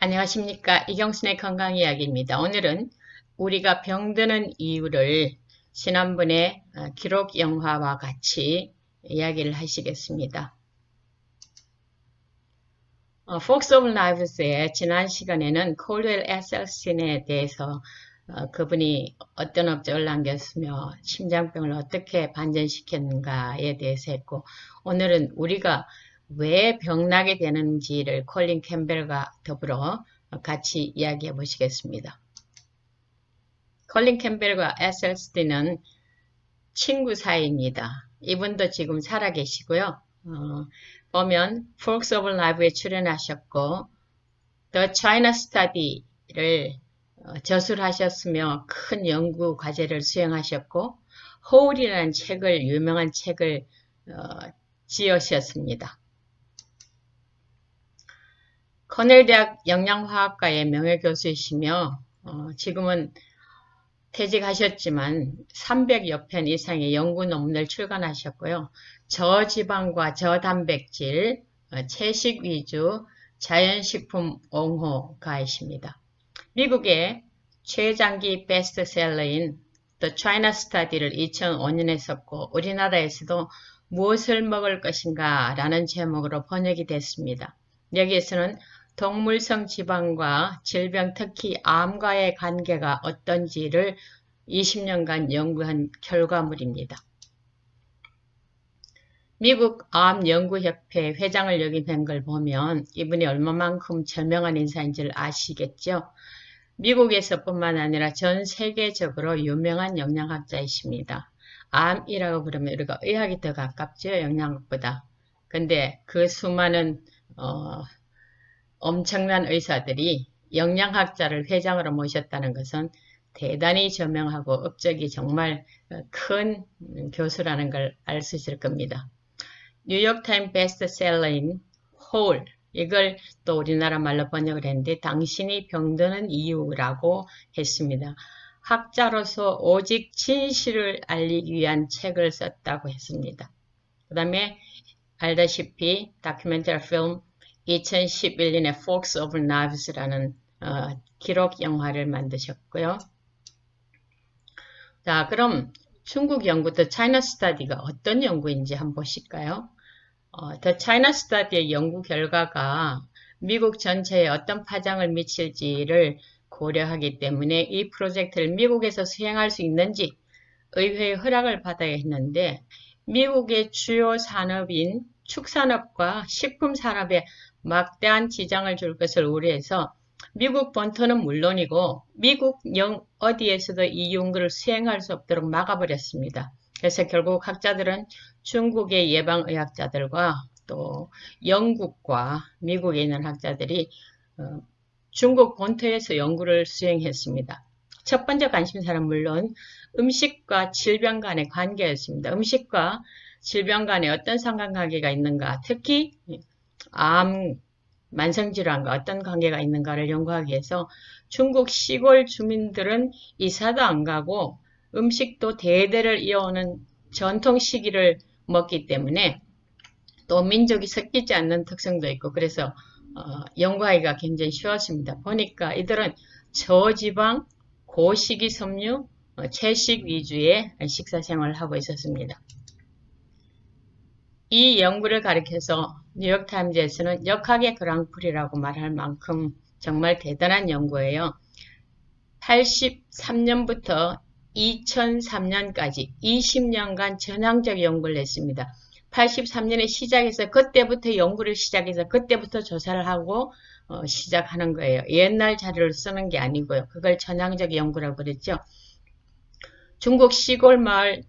안녕하십니까. 이경순의 건강이야기입니다. 오늘은 우리가 병드는 이유를 지난번에 기록 영화와 같이 이야기를 하시겠습니다. Forks of Lives의 지난 시간에는 콜웰 에셀슨에 대해서 그분이 어떤 업적을 남겼으며 심장병을 어떻게 반전시켰는가에 대해서 했고, 오늘은 우리가 왜 병나게 되는지를 콜린 캠벨과 더불어 같이 이야기해 보시겠습니다. 콜린 캠벨과 에셀스틴은 친구 사이입니다. 이분도 지금 살아계시고요. 보면 Forks of Life에 출연하셨고 The China Study를 저술하셨으며 큰 연구 과제를 수행하셨고 호울이라는 책을 유명한 책을 지으셨습니다. 코넬 대학 영양화학과의 명예교수이시며 지금은 퇴직하셨지만 300여 편 이상의 연구 논문을 출간하셨고요. 저지방과 저단백질, 채식 위주, 자연식품 옹호가이십니다. 미국의 최장기 베스트셀러인 The China Study를 2005년에 썼고 우리나라에서도 무엇을 먹을 것인가 라는 제목으로 번역이 됐습니다. 여기에서는 동물성 지방과 질병, 특히 암과의 관계가 어떤지를 20년간 연구한 결과물입니다. 미국 암연구협회 회장을 역임한 걸 보면 이분이 얼마만큼 절명한 인사인지를 아시겠죠? 미국에서뿐만 아니라 전 세계적으로 유명한 영양학자이십니다. 암이라고 그러면 우리가 의학이 더 가깝죠, 영양학보다. 근데 그 수많은 엄청난 의사들이 영양학자를 회장으로 모셨다는 것은 대단히 저명하고 업적이 정말 큰 교수라는 걸 알 수 있을 겁니다. 뉴욕타임 베스트셀러인 홀, 이걸 또 우리나라 말로 번역을 했는데 당신이 병드는 이유라고 했습니다. 학자로서 오직 진실을 알리기 위한 책을 썼다고 했습니다. 그 다음에 알다시피 다큐멘터리 필름 2011년에 Forks of Knives라는 기록 영화를 만드셨고요. 자, 그럼 중국 연구 The China Study가 어떤 연구인지 한번 보실까요? The China Study의 연구 결과가 미국 전체에 어떤 파장을 미칠지를 고려하기 때문에 이 프로젝트를 미국에서 수행할 수 있는지 의회의 허락을 받아야 했는데 미국의 주요 산업인 축산업과 식품산업에 막대한 지장을 줄 것을 우려해서 미국 본토는 물론이고 미국 어디에서도 이 연구를 수행할 수 없도록 막아버렸습니다. 그래서 결국 학자들은 중국의 예방의학자들과 또 영국과 미국에 있는 학자들이 중국 본토에서 연구를 수행했습니다. 첫 번째 관심사는 물론 음식과 질병 간의 관계였습니다. 음식과 질병 간에 어떤 상관관계가 있는가, 특히 암, 만성질환과 어떤 관계가 있는가를 연구하기 위해서 중국 시골 주민들은 이사도 안 가고 음식도 대대를 이어오는 전통 시기를 먹기 때문에 또 민족이 섞이지 않는 특성도 있고 그래서 연구하기가 굉장히 쉬웠습니다. 보니까 이들은 저지방, 고식이섬유, 채식 위주의 식사생활을 하고 있었습니다. 이 연구를 가리켜서 뉴욕타임즈에서는 역학의 그랑프리라고 말할 만큼 정말 대단한 연구예요. 83년부터 2003년까지 20년간 전향적 연구를 했습니다. 83년에 시작해서 그때부터 연구를 시작해서 그때부터 조사를 하고 시작하는 거예요. 옛날 자료를 쓰는 게 아니고요. 그걸 전향적 연구라고 그랬죠. 중국 시골 마을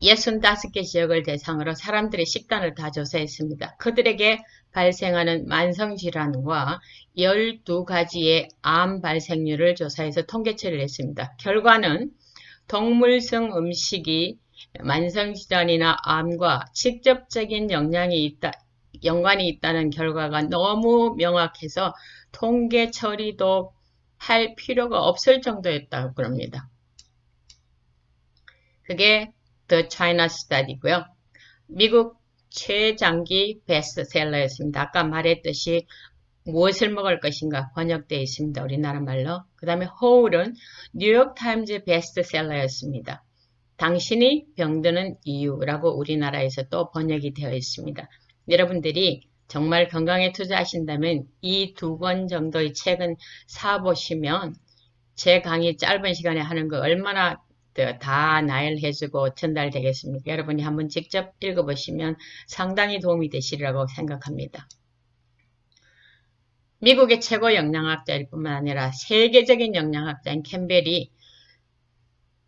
65개 지역을 대상으로 사람들의 식단을 다 조사했습니다. 그들에게 발생하는 만성질환과 12가지의 암 발생률을 조사해서 통계 처리를 했습니다. 결과는 동물성 음식이 만성질환이나 암과 직접적인 연관이 있다는 결과가 너무 명확해서 통계 처리도 할 필요가 없을 정도였다고 그럽니다. 그게 The China Study고요. 미국 최장기 베스트셀러였습니다. 아까 말했듯이 무엇을 먹을 것인가 번역되어 있습니다. 우리나라 말로. 그 다음에 whole은 뉴욕타임즈 베스트셀러였습니다. 당신이 병드는 이유라고 우리나라에서 또 번역이 되어 있습니다. 여러분들이 정말 건강에 투자하신다면 이 2권 정도의 책은 사보시면 제 강의 짧은 시간에 하는 거 얼마나 다 나열해주고 전달되겠습니까? 여러분이 한번 직접 읽어보시면 상당히 도움이 되시리라고 생각합니다. 미국의 최고 영양학자일 뿐만 아니라 세계적인 영양학자인 캠벨이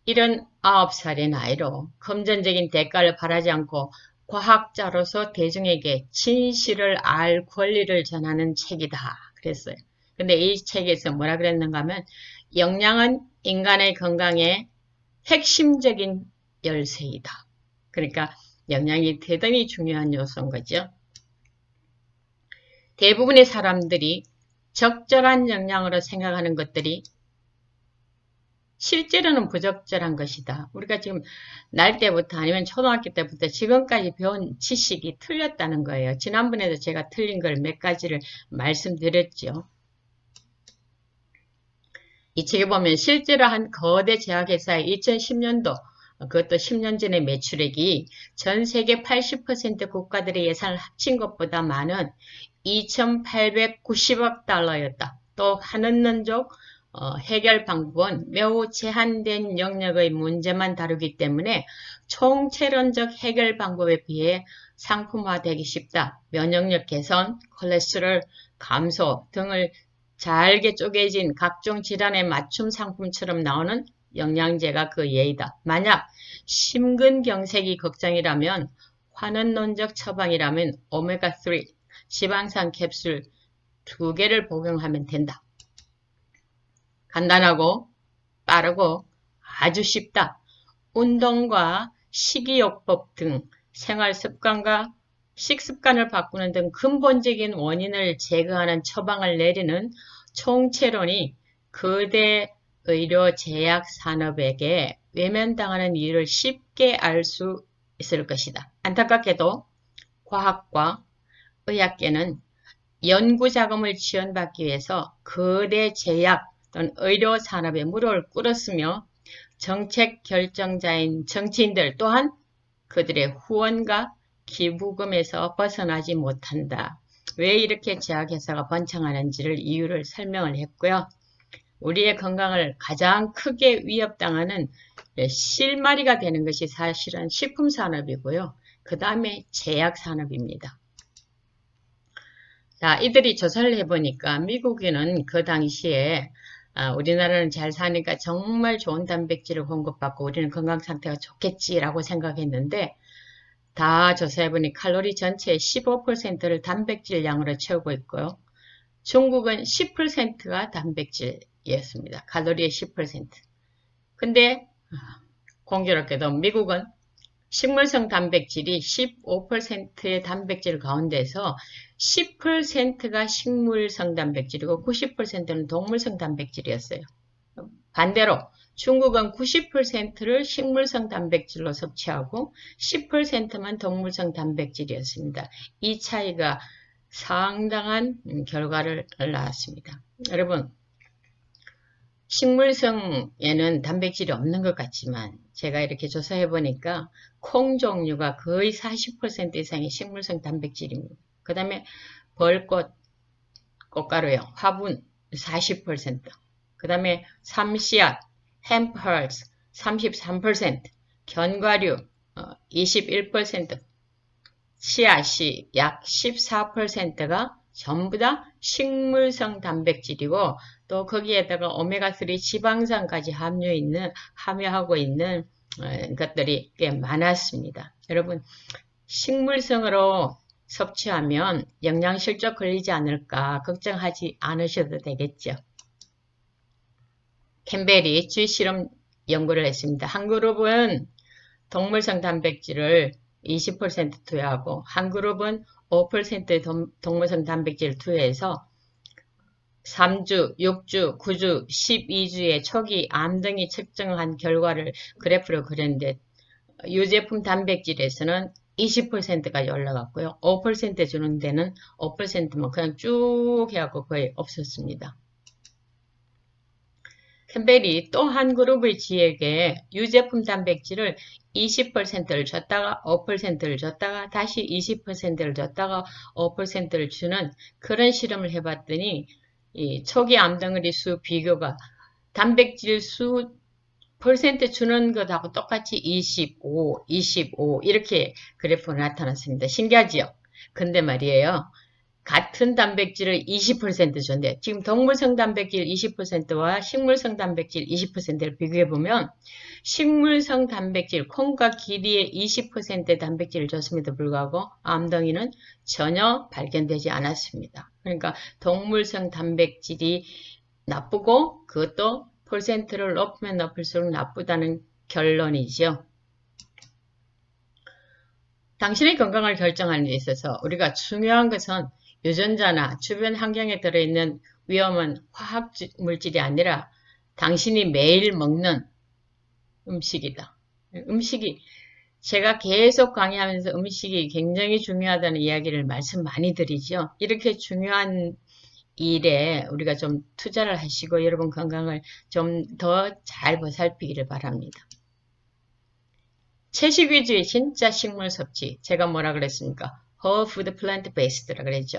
79살의 나이로 금전적인 대가를 바라지 않고 과학자로서 대중에게 진실을 알 권리를 전하는 책이다 그랬어요. 근데 이 책에서 뭐라 그랬는가 하면 영양은 인간의 건강에 핵심적인 열쇠이다. 그러니까 영양이 대단히 중요한 요소인 거죠. 대부분의 사람들이 적절한 영양으로 생각하는 것들이 실제로는 부적절한 것이다. 우리가 지금 날 때부터 아니면 초등학교 때부터 지금까지 배운 지식이 틀렸다는 거예요. 지난번에도 제가 틀린 걸 몇 가지를 말씀드렸죠. 이 책에 보면 실제로 한 거대 제약회사의 2010년도 그것도 10년 전의 매출액이 전 세계 80% 국가들의 예산을 합친 것보다 많은 2,890억 달러였다. 또 한은민족 해결 방법은 매우 제한된 영역의 문제만 다루기 때문에 총체론적 해결 방법에 비해 상품화되기 쉽다. 면역력 개선, 콜레스테롤 감소 등을 잘게 쪼개진 각종 질환의 맞춤 상품처럼 나오는 영양제가 그 예이다. 만약 심근경색이 걱정이라면 환원론적 처방이라면 오메가3 지방산 캡슐 2개를 복용하면 된다. 간단하고 빠르고 아주 쉽다. 운동과 식이요법 등 생활습관과 식습관을 바꾸는 등 근본적인 원인을 제거하는 처방을 내리는 총체론이 거대 의료 제약 산업에게 외면당하는 이유를 쉽게 알 수 있을 것이다. 안타깝게도 과학과 의학계는 연구자금을 지원받기 위해서 거대 제약 또는 의료 산업에 무릎을 꿇었으며 정책 결정자인 정치인들 또한 그들의 후원과 기부금에서 벗어나지 못한다. 왜 이렇게 제약회사가 번창하는지를 이유를 설명을 했고요. 우리의 건강을 가장 크게 위협당하는 실마리가 되는 것이 사실은 식품산업이고요. 그 다음에 제약산업입니다. 자, 이들이 조사를 해보니까 미국인은 그 당시에 우리나라는 잘 사니까 정말 좋은 단백질을 공급받고 우리는 건강 상태가 좋겠지라고 생각했는데 다 조사해보니 칼로리 전체의 15%를 단백질 양으로 채우고 있고요. 중국은 10%가 단백질이었습니다. 칼로리의 10%. 근데 공교롭게도 미국은 식물성 단백질이 15%의 단백질 가운데서 10%가 식물성 단백질이고 90%는 동물성 단백질이었어요. 반대로 중국은 90%를 식물성 단백질로 섭취하고 10%만 동물성 단백질이었습니다. 이 차이가 상당한 결과를 낳았습니다. 여러분, 식물성에는 단백질이 없는 것 같지만 제가 이렇게 조사해 보니까 콩 종류가 거의 40% 이상이 식물성 단백질입니다. 그 다음에 벌꽃, 꽃가루요, 화분 40%, 그 다음에 삼씨앗, 햄펄스 33%, 견과류 21%, 씨앗이 약 14%가 전부 다 식물성 단백질이고 또 거기에다가 오메가3 지방산까지 함유하고 있는 것들이 꽤 많았습니다. 여러분, 식물성으로 섭취하면 영양실조 걸리지 않을까 걱정하지 않으셔도 되겠죠. 캠벨이 주실험 연구를 했습니다. 한 그룹은 동물성 단백질을 20% 투여하고 한 그룹은 5%의 동물성 단백질을 투여해서 3주, 6주, 9주, 12주의 초기 암 등이 측정한 결과를 그래프로 그렸는데 유제품 단백질에서는 20%까지 올라갔고요. 5% 주는 데는 5%만 그냥 쭉 해갖고 거의 없었습니다. 캠벨이 또 한 그룹의 지역에 유제품 단백질을 20%를 줬다가 5%를 줬다가 다시 20%를 줬다가 5%를 주는 그런 실험을 해봤더니 이 초기 암덩어리 수 비교가 단백질 수 퍼센트 주는 것하고 똑같이 25, 25 이렇게 그래프가 나타났습니다. 신기하지요? 근데 말이에요. 같은 단백질을 20% 줬는데 지금 동물성 단백질 20%와 식물성 단백질 20%를 비교해보면 식물성 단백질, 콩과 기리의 20% 단백질을 줬음에도 불구하고 암덩이는 전혀 발견되지 않았습니다. 그러니까 동물성 단백질이 나쁘고 그것도 퍼센트를 높으면 높을수록 나쁘다는 결론이죠. 당신의 건강을 결정하는 데 있어서 우리가 중요한 것은 유전자나 주변 환경에 들어있는 위험한 화학 물질이 아니라 당신이 매일 먹는 음식이다. 음식이 제가 계속 강의하면서 음식이 굉장히 중요하다는 이야기를 말씀 많이 드리죠. 이렇게 중요한 일에 우리가 좀 투자를 하시고 여러분 건강을 좀 더 잘 보살피기를 바랍니다. 채식 위주의 진짜 식물 섭취. 제가 뭐라 그랬습니까? Whole Food Plant Based라 그랬죠.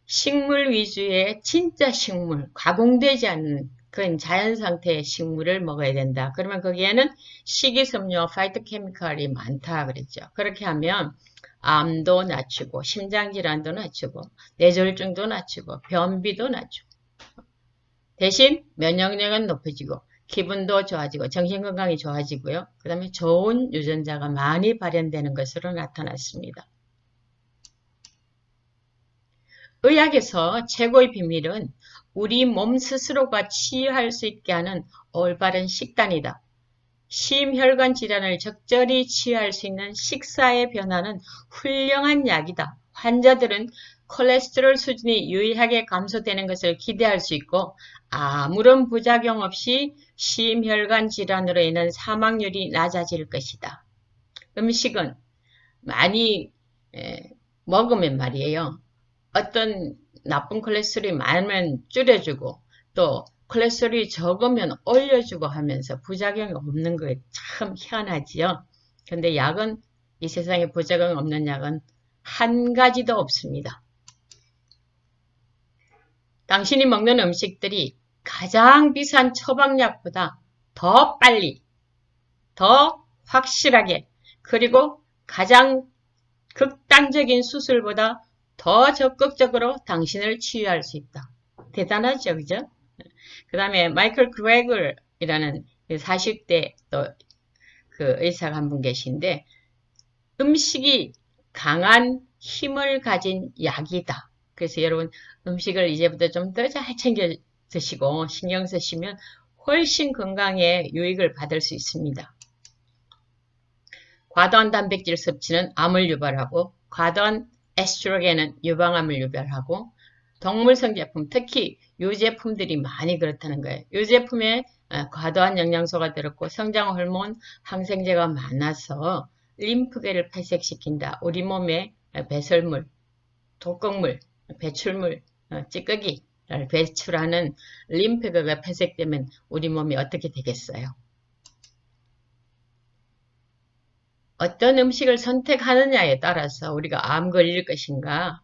식물 위주의 진짜 식물, 가공되지 않는 그런 자연 상태의 식물을 먹어야 된다. 그러면 거기에는 식이섬유와 파이토케미칼이 많다 그랬죠. 그렇게 하면 암도 낮추고 심장질환도 낮추고 뇌졸중도 낮추고 변비도 낮추고 대신 면역력은 높아지고 기분도 좋아지고 정신건강이 좋아지고요. 그 다음에 좋은 유전자가 많이 발현되는 것으로 나타났습니다. 의학에서 최고의 비밀은 우리 몸 스스로가 치유할 수 있게 하는 올바른 식단이다. 심혈관 질환을 적절히 치유할 수 있는 식사의 변화는 훌륭한 약이다. 환자들은 콜레스테롤 수준이 유의하게 감소되는 것을 기대할 수 있고 아무런 부작용 없이 심혈관 질환으로 인한 사망률이 낮아질 것이다. 음식은 많이 먹으면 말이에요. 어떤 나쁜 콜레스테롤이 많으면 줄여주고 또 콜레스테롤이 적으면 올려주고 하면서 부작용이 없는 거 참 희한하지요. 근데 약은 이 세상에 부작용 없는 약은 한 가지도 없습니다. 당신이 먹는 음식들이 가장 비싼 처방약보다 더 빨리, 더 확실하게, 그리고 가장 극단적인 수술보다 더 적극적으로 당신을 치유할 수 있다. 대단하죠, 그죠? 그 다음에 마이클 크레글이라는 40대 또 그 의사가 한 분 계신데 음식이 강한 힘을 가진 약이다. 그래서 여러분 음식을 이제부터 좀 더 잘 챙겨 드시고 신경 쓰시면 훨씬 건강에 유익을 받을 수 있습니다. 과도한 단백질 섭취는 암을 유발하고 과도한 에스트로겐은 유방암을 유발하고 동물성 제품, 특히 유제품들이 많이 그렇다는 거예요. 유제품에 과도한 영양소가 들었고 성장 호르몬, 항생제가 많아서 림프계를 폐색시킨다. 우리 몸에 배설물, 독극물, 배출물, 찌꺼기를 배출하는 림프계가 폐색되면 우리 몸이 어떻게 되겠어요? 어떤 음식을 선택하느냐에 따라서 우리가 암 걸릴 것인가,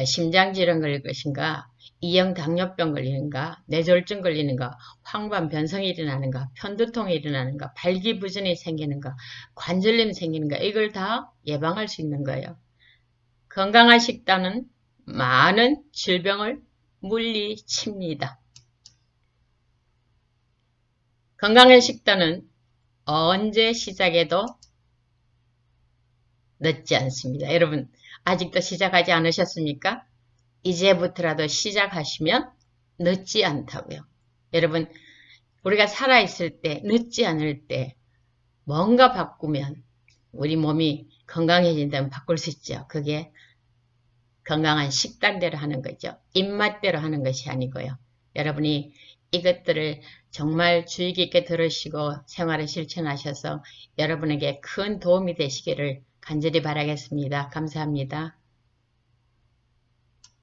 심장질환 걸릴 것인가, 이형 당뇨병 걸리는가, 뇌졸중 걸리는가, 황반 변성이 일어나는가, 편두통이 일어나는가, 발기부전이 생기는가, 관절염 생기는가, 이걸 다 예방할 수 있는 거예요. 건강한 식단은 많은 질병을 물리칩니다. 건강한 식단은 언제 시작해도 늦지 않습니다. 여러분 아직도 시작하지 않으셨습니까? 이제부터라도 시작하시면 늦지 않다고요. 여러분 우리가 살아있을 때 늦지 않을 때 뭔가 바꾸면 우리 몸이 건강해진다면 바꿀 수 있죠. 그게 건강한 식단대로 하는 거죠. 입맛대로 하는 것이 아니고요. 여러분이 이것들을 정말 주의 깊게 들으시고 생활에 실천하셔서 여러분에게 큰 도움이 되시기를 간절히 바라겠습니다. 감사합니다.